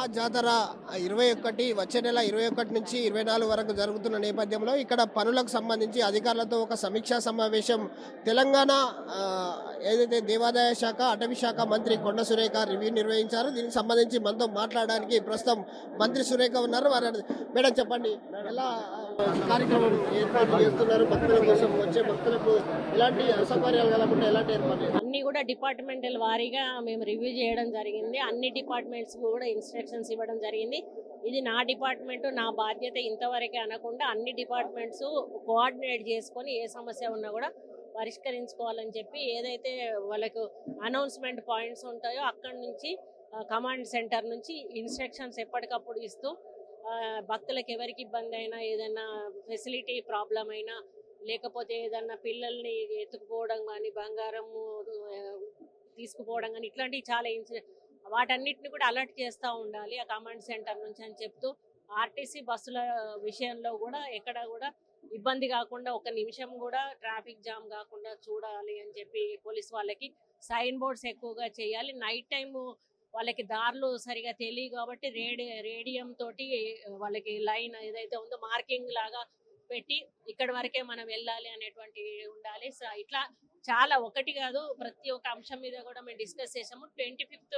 మహాజాతర 21 వచ్చే నెల 21 నుంచి 24 వరకు జరుగుతున్న నేపథ్యంలో ఇక్కడ పనులకు సంబంధించి అధికారులతో ఒక సమీక్షా సమావేశం తెలంగాణ ఏదైతే దేవాదాయ శాఖ అటవీ శాఖ మంత్రి కొండ సురేఖ రివ్యూ నిర్వహించారు. దీనికి సంబంధించి మనతో మాట్లాడడానికి ప్రస్తుతం మంత్రి సురేఖ ఉన్నారు. మేడం చెప్పండి, ఎలా కార్యక్రమం ఏర్పాటు చేస్తున్నారు? భక్తుల కోసం వచ్చే భక్తులకు ఎలాంటి అసౌకర్యాలు కలగకుండా ఎలాంటి ఏర్పాటు? అన్ని కూడా డిపార్ట్మెంటల్ వారీగా మేము రివ్యూ చేయడం జరిగింది. అన్ని డిపార్ట్మెంట్స్ కూడా ఇన్స్ట్రక్షన్స్ ఇవ్వడం జరిగింది. ఇది నా డిపార్ట్మెంట్, నా బాధ్యత ఇంతవరకే అనకుండా అన్ని డిపార్ట్మెంట్స్ కోఆర్డినేట్ చేసుకొని ఏ సమస్య ఉన్నా కూడా పరిష్కరించుకోవాలని చెప్పి ఏదైతే వాళ్ళకు అనౌన్స్మెంట్ పాయింట్స్ ఉంటాయో అక్కడి నుంచి కమాండ్ సెంటర్ నుంచి ఇన్స్ట్రక్షన్స్ ఎప్పటికప్పుడు ఇస్తూ భక్తులకు ఎవరికి ఇబ్బంది అయినా, ఏదైనా ఫెసిలిటీ ప్రాబ్లం అయినా, లేకపోతే ఏదన్నా పిల్లల్ని ఎత్తుకుపోవడం కానీ, బంగారము తీసుకుపోవడం కానీ ఇట్లాంటివి చాలా వాటన్నిటిని కూడా అలర్ట్ చేస్తూ ఉండాలి ఆ కమాండ్ సెంటర్ నుంచి అని చెప్తూ, ఆర్టీసీ బస్సుల విషయంలో కూడా ఎక్కడ కూడా ఇబ్బంది కాకుండా, ఒక నిమిషం కూడా ట్రాఫిక్ జామ్ కాకుండా చూడాలి అని చెప్పి పోలీస్ వాళ్ళకి సైన్ బోర్డ్స్ ఎక్కువగా చేయాలి. నైట్ టైము వాళ్ళకి దారులు సరిగా తెలియదు కాబట్టి రేడియం తోటి వాళ్ళకి లైన్ ఏదైతే ఉందో మార్కింగ్ లాగా పెట్టి ఇక్కడి వరకే మనం వెళ్ళాలి అనేటువంటి ఉండాలి. ఇట్లా చాలా ఒకటి కాదు, ప్రతి ఒక్క అంశం మీద కూడా మేము డిస్కస్ చేసాము. 25th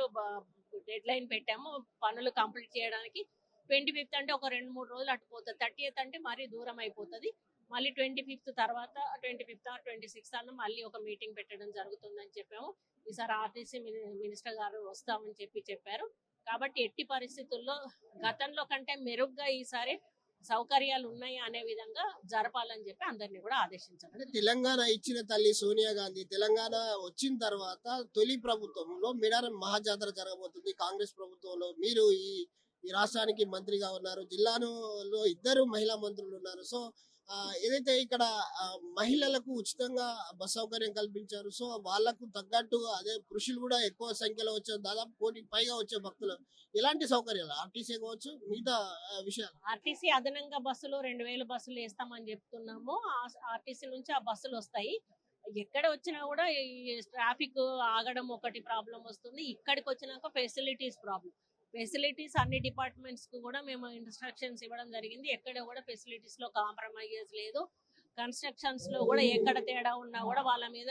డెడ్ లైన్ పెట్టాము పనులు కంప్లీట్ చేయడానికి. 25th అంటే ఒక 2-3 రోజులు అటుపోతుంది. 30th అంటే మరీ దూరం అయిపోతుంది. మళ్ళీ 25th తర్వాత 25th or 26th అన్న మళ్ళీ ఒక మీటింగ్ పెట్టడం జరుగుతుందని చెప్పాము. ఈసారి ఆర్టీసీ మినిస్టర్ గారు వస్తామని చెప్పారు. కాబట్టి ఎట్టి పరిస్థితుల్లో గతంలో కంటే మెరుగ్గా ఈసారి సౌకర్యాలు ఉన్నాయి అనే విధంగా జరపాలని చెప్పి అందరినీ కూడా ఆదేశించారు. తెలంగాణ ఇచ్చిన తల్లి సోనియా గాంధీ తెలంగాణ వచ్చిన తర్వాత తొలి ప్రభుత్వంలో మేడారం మహాజాతర జరగబోతుంది. కాంగ్రెస్ ప్రభుత్వంలో మీరు ఈ రాష్ట్రానికి మంత్రిగా ఉన్నారు. జిల్లాలో 2 మహిళా మంత్రులు ఉన్నారు. సో ఏదైతే ఇక్కడ మహిళలకు ఉచితంగా బస్ సౌకర్యం కల్పించారు. సో వాళ్ళకు తగ్గట్టు అదే పురుషులు కూడా ఎక్కువ సంఖ్యలో వచ్చే దాదాపు 1 కోటికి పైగా వచ్చే భక్తులు ఎలాంటి సౌకర్యాలు ఆర్టీసీ కావచ్చు మిగతా విషయాలు? ఆర్టీసీ అదనంగా బస్సులు 2000 బస్సులు వేస్తామని చెప్తున్నాము. ఆర్టీసీ నుంచి ఆ బస్సులు వస్తాయి. ఎక్కడ వచ్చినా కూడా ఈ ట్రాఫిక్ ఆగడం ఒకటి ప్రాబ్లం వస్తుంది. ఇక్కడికి వచ్చినాక ఫెసిలిటీస్ ప్రాబ్లం. ఫెసిలిటీస్ అన్ని డిపార్ట్మెంట్స్ కు కూడా మేము ఇన్స్ట్రక్షన్స్ ఇవ్వడం జరిగింది. ఎక్కడ కూడా ఫెసిలిటీస్ లో కాంప్రమైజ్ లేదు. కన్స్ట్రక్షన్స్ లో కూడా ఎక్కడ తేడా ఉన్నా కూడా వాళ్ళ మీద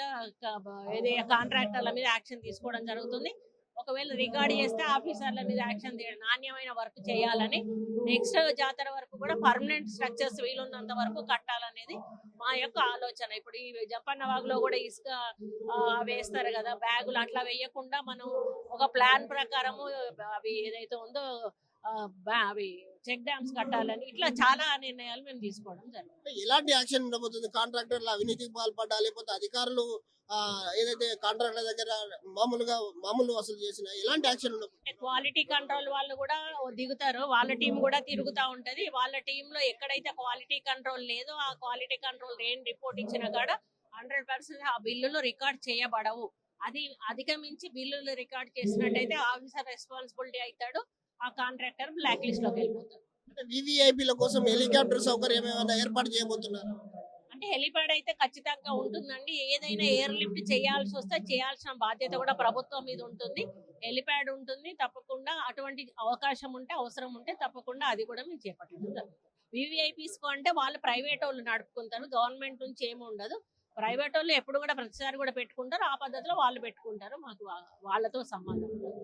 కాంట్రాక్టర్ల మీద యాక్షన్ తీసుకోవడం జరుగుతుంది. ఒకవేళ రికార్డ్ చేస్తే ఆఫీసర్ల మీద యాక్షన్ నాణ్యమైన వర్క్ చేయాలని, నెక్స్ట్ జాతర వరకు కూడా పర్మనెంట్ స్ట్రక్చర్స్ వీలున్నంత వరకు కట్టాలనేది మా యొక్క ఆలోచన. ఇప్పుడు ఈ జంపన్న వాగులో కూడా ఇసుక వేస్తారు కదా, బ్యాగులు అట్లా వేయకుండా మనం ఒక ప్లాన్ ప్రకారము అవి ఏదైతే ఉందో అవి చెక్ డ్యామ్స్ కట్టాలని, ఇట్లా చాలా నిర్ణయాలు మేము తీసుకోవడం జరిగింది. ఎలాంటి యాక్షన్ ఉండబోతుంది? కాంట్రాక్టర్లు అవినీతికి పాల్పడ్డా, లేకపోతే అధికారులు ఏదైతే కాంట్రాక్టర్ల దగ్గర మామూలు వసూలు చేసిన ఎలాంటి యాక్షన్ ఉండబోతుంది? క్వాలిటీ కంట్రోల్ వాళ్ళు కూడా దిగుతారు. వాళ్ళ టీం కూడా తిరుగుతూ ఉంటది. వాళ్ళ టీంలో ఎక్కడైతే క్వాలిటీ కంట్రోల్ లేదో ఆ క్వాలిటీ కంట్రోల్ ఏం రిపోర్ట్ ఇచ్చిన కాడ 100% ఆ బిల్లులు రికార్డ్ చేయబడవు. అది అధిగమించి బిల్లులు రికార్డ్ చేసినట్టయితే ఆఫీసర్ రెస్పాన్సిబిలిటీ అవుతాడు. ఆ కాంట్రాక్టర్ బ్లాక్ లిస్ట్ లోకి వెళ్ళిపోతారు. వివిఐపీల కోసం హెలికాప్టర్ సౌకర్యం ఏమైనా ఏర్పాటు చేయబోతున్నారు? అంటే హెలిప్యాడ్ అయితే ఖచ్చితంగా ఉంటుందండి. ఏదైనా ఎయిర్ లిఫ్ట్ చేయాల్సి వస్తే చేయాల్సిన బాధ్యత కూడా ప్రభుత్వం మీద ఉంటుంది. హెలిప్యాడ్ ఉంటుంది తప్పకుండా. అటువంటి అవకాశం ఉంటే, అవసరం ఉంటే తప్పకుండా అది కూడా మేము చేపట్టడం. వివిఐపీస్ అంటే వాళ్ళు ప్రైవేట్ వాళ్ళు నడుపుకుంటారు. గవర్నమెంట్ నుంచి ఏమి ఉండదు. ప్రైవేట్ వాళ్ళు ఎప్పుడు కూడా ప్రతిసారి కూడా పెట్టుకుంటారు. ఆ పద్ధతిలో వాళ్ళు పెట్టుకుంటారు. మాకు వాళ్ళతో సంబంధం ఉండదు.